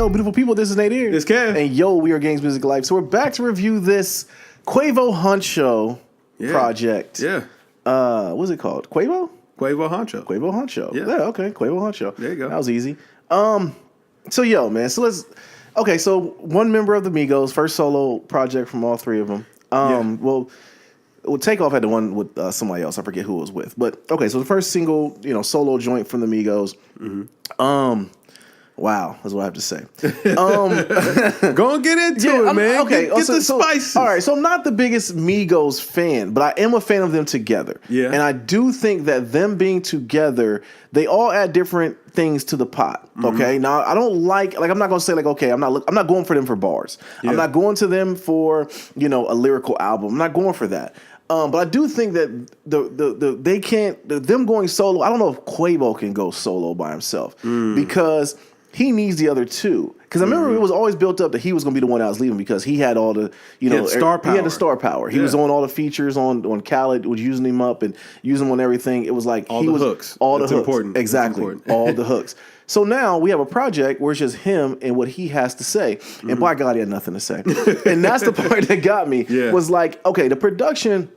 Yo, beautiful people, this is Nate here. It's Kev. And yo, we are Games Music Life. So we're back to review this QUAVO Huncho project. Yeah. What's it called? QUAVO? QUAVO Huncho. QUAVO Huncho. Yeah. Okay. QUAVO Huncho. There you go. That was easy. So yo, man. So one member of the Migos, first solo project from all three of them. Well, Takeoff had the one with somebody else. I forget who it was with. But okay, so the first single, solo joint from the Migos. Mm-hmm. Wow, that's what I have to say. Go and get into it, man. Okay, get the spices. All right, so I'm not the biggest Migos fan, but I am a fan of them together. Yeah. And I do think that them being together, they all add different things to the pot. Okay. Mm-hmm. Now I don't like I'm not gonna say okay, I'm not going for them for bars. Yeah. I'm not going to them for a lyrical album. I'm not going for that. But I do think that them going solo. I don't know if QUAVO can go solo by himself because he needs the other two. Because I remember it was always built up that he was going to be the one that was leaving because he had all the star power. He had the star power. He was on all the features on Khaled, was using him up and using him on everything. It was like all the hooks. All the hooks. Important. Exactly. Important. All the hooks. So now we have a project where it's just him and what he has to say. And by God, he had nothing to say. And that's the part that got me. Yeah. Was like, okay, the production,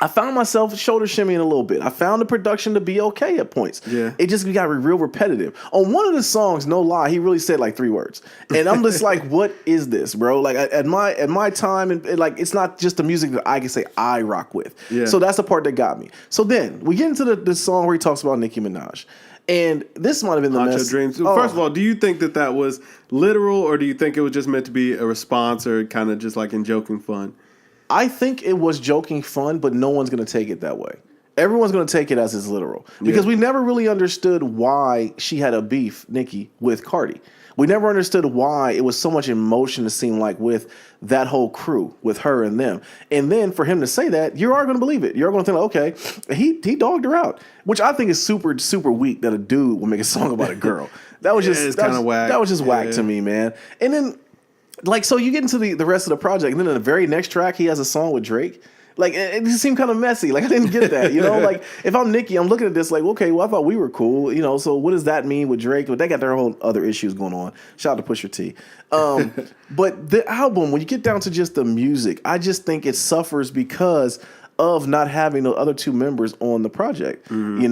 I found myself shoulder shimmying a little bit. I found the production to be okay at points. Yeah. It just got real repetitive. On one of the songs, no lie, he really said like 3 words. And I'm just like, what is this, bro? Like at my time, and it's not just the music that I can say I rock with. Yeah. So that's the part that got me. So then we get into the song where he talks about Nicki Minaj. And this might have been the Huncho Dreams. First of all, do you think that was literal, or do you think it was just meant to be a response or kind of just like in joking fun? I think it was joking fun, but no one's going to take it that way. Everyone's going to take it as it's literal. Because we never really understood why she had a beef, Nicki, with Cardi. We never understood why it was so much emotion to seem like with that whole crew, with her and them. And then for him to say that, you are going to believe it. You're going to think, okay, he dogged her out, which I think is super, super weak that a dude will make a song about a girl. That was just kind of whack. That was just whack to me, man. And then, so you get into the rest of the project, and then in the very next track, he has a song with Drake. Like, it just seemed kind of messy. Like, I didn't get that, Like, if I'm Nicki, I'm looking at this like, okay, well, I thought we were cool, so what does that mean with Drake? But they got their whole other issues going on. Shout out to Pusha T. But the album, when you get down to just the music, I just think it suffers because of not having the other 2 members on the project, And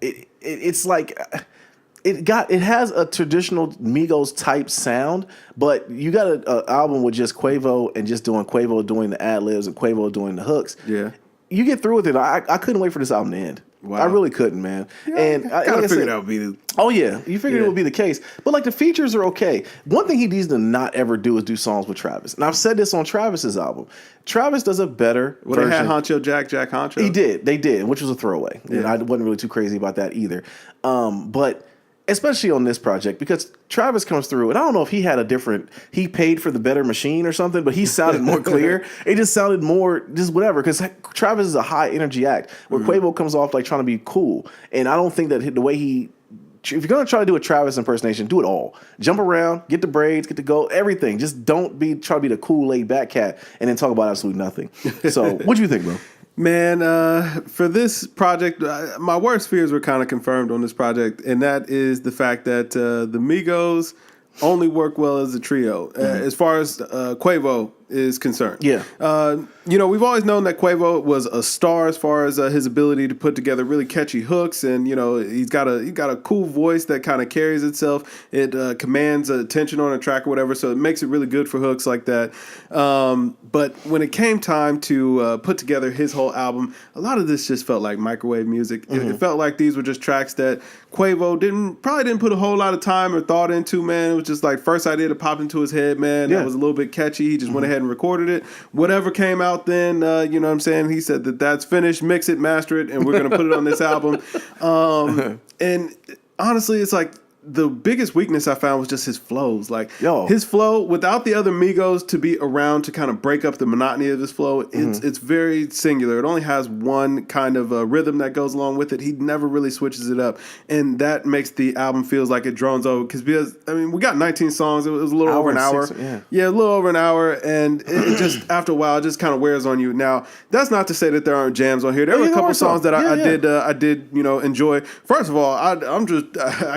it's like... It has a traditional Migos type sound, but you got an album with just QUAVO and just doing QUAVO doing the ad libs and QUAVO doing the hooks. Yeah, you get through with it. I couldn't wait for this album to end. Wow. I really couldn't, man. Yeah, and I kind of figured that would be. Oh yeah, you figured it would be the case. But like the features are okay. One thing he needs to not ever do is do songs with Travis. And I've said this on Travis's album. Travis does a better version. They had Huncho Jack Huncho. He did. They did, which was a throwaway. Yeah. And I wasn't really too crazy about that either. But especially on this project, because Travis comes through, and I don't know if he paid for the better machine or something, but he sounded more clear. It just sounded more, just whatever, because Travis is a high energy act, where QUAVO comes off like trying to be cool. And I don't think that the way if you're going to try to do a Travis impersonation, do it all. Jump around, get the braids, get the gold, everything. Just don't try to be the cool, laid back cat and then talk about absolutely nothing. So what do you think, bro? Man, for this project, my worst fears were kind of confirmed on this project, and that is the fact that the Migos only work well as a trio, as far as QUAVO is concerned. Yeah. We've always known that QUAVO was a star as far as his ability to put together really catchy hooks, and he's got a cool voice that kind of carries itself. It commands attention on a track or whatever, so it makes it really good for hooks like that. But when it came time to put together his whole album, a lot of this just felt like microwave music. It felt like these were just tracks that QUAVO probably didn't put a whole lot of time or thought into, man. It was just like first idea to pop into his head, man. That was a little bit catchy. He just went ahead and recorded it. Whatever came out then, you know what I'm saying? He said that's finished, mix it, master it, and we're going to put it on this album. And honestly, it's like the biggest weakness I found was just his flows. Like, his flow, without the other Migos to be around to kind of break up the monotony of his flow, it's very singular. It only has one kind of rhythm that goes along with it. He never really switches it up. And that makes the album feels like it drones over. Because, I mean, we got 19 songs. It was a little over an hour. Yeah, a little over an hour. And it just, after a while, it just kind of wears on you. Now, that's not to say that there aren't jams on here. There were a couple songs that I did enjoy. First of all, I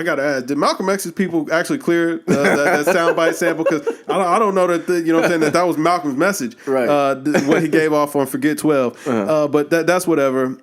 got to ask, did Malcolm X's people actually cleared that soundbite sample because I don't know that you know what I'm saying that was Malcolm's message, right? What he gave off on Forget 12, but that's whatever.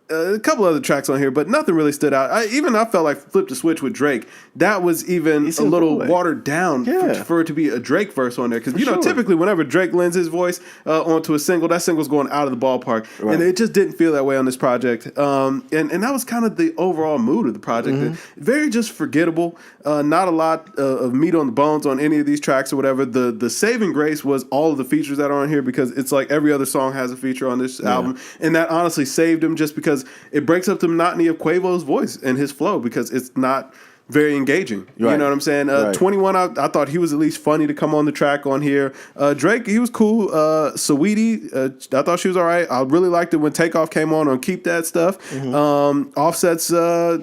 A couple other tracks on here, but nothing really stood out. I felt like Flip the Switch with Drake. That was even a little watered down for it to be a Drake verse on there. Because, typically whenever Drake lends his voice onto a single, that single's going out of the ballpark. Right. And it just didn't feel that way on this project. And that was kind of the overall mood of the project. Very just forgettable. Not a lot of meat on the bones on any of these tracks or whatever. The saving grace was all of the features that are on here because it's like every other song has a feature on this album. And that honestly saved him just because it breaks up the monotony of Quavo's voice and his flow because it's not very engaging. Right. You know what I'm saying? 21, I thought he was at least funny to come on the track on here. Drake, he was cool. Saweetie, I thought she was all right. I really liked it when Takeoff came on Keep That Stuff. Offset's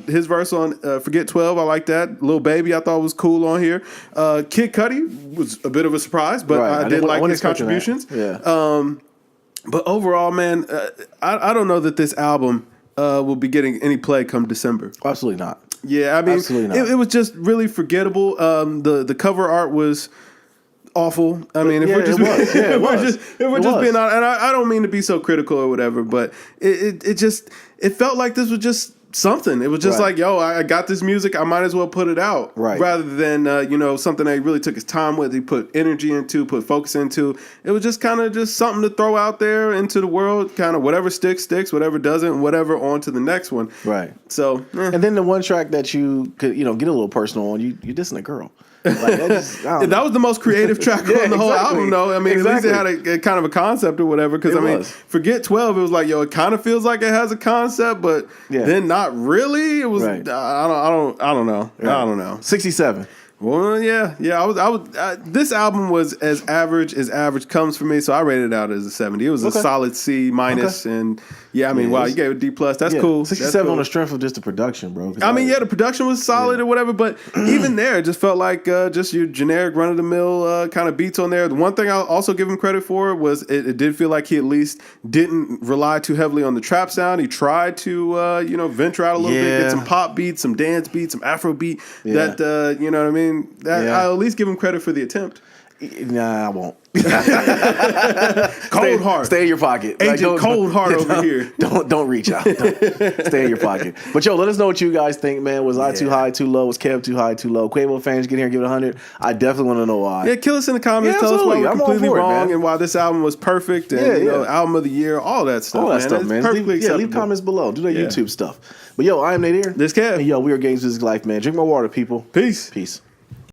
his verse on Forget 12, I like that. Lil Baby, I thought was cool on here. Kid Cudi was a bit of a surprise, but I did like his contributions. But overall, man, I don't know that this album will be getting any play come December. Absolutely not. Yeah, I mean, it was just really forgettable. The cover art was awful. I mean, if we're just being honest, and I don't mean to be so critical or whatever, but it felt like this was just something. It was just like, yo, I got this music, I might as well put it out. Right. Rather than something that he really took his time with, he put energy into, put focus into. It was just kind of just something to throw out there into the world, kind of whatever sticks, whatever doesn't, whatever on to the next one. Right. So and then the one track that you could, get a little personal on, you dissing a girl. Like, that was the most creative track on the whole album, though. I mean, at least it had a kind of a concept or whatever. Because I mean, Forget 12, it was like, it kind of feels like it has a concept, but then not really. It was I don't know. Right. I don't know. 67. Well, yeah. This album was as average comes for me, so I rated it out as a 70. It was a solid C minus, and I mean, wow, you gave it D plus. That's cool. 67 on the strength of just the production, bro. I mean, the production was solid or whatever, but even there, it just felt like just your generic run of the mill kind of beats on there. The one thing I'll also give him credit for was it did feel like he at least didn't rely too heavily on the trap sound. He tried to venture out a little bit, get some pop beats, some dance beats, some Afro beat. That you know what I mean. I'll at least give him credit for the attempt. Nah, I won't. Cold Heart. Stay in your pocket. Agent Cold Heart over here. Don't reach out. Stay in your pocket. But let us know what you guys think, man. Was I too high, too low? Was Kev too high, too low? Quavo fans, get here and give it 100. I definitely want to know why. Yeah, kill us in the comments. Tell us why we're completely wrong and why this album was perfect and album of the year, all that stuff. All that stuff, man. Perfectly acceptable. Leave comments below. Do that YouTube stuff. But I am Nate here. This Kev. And we are Games Music Life, man. Drink more water, people. Peace. Peace.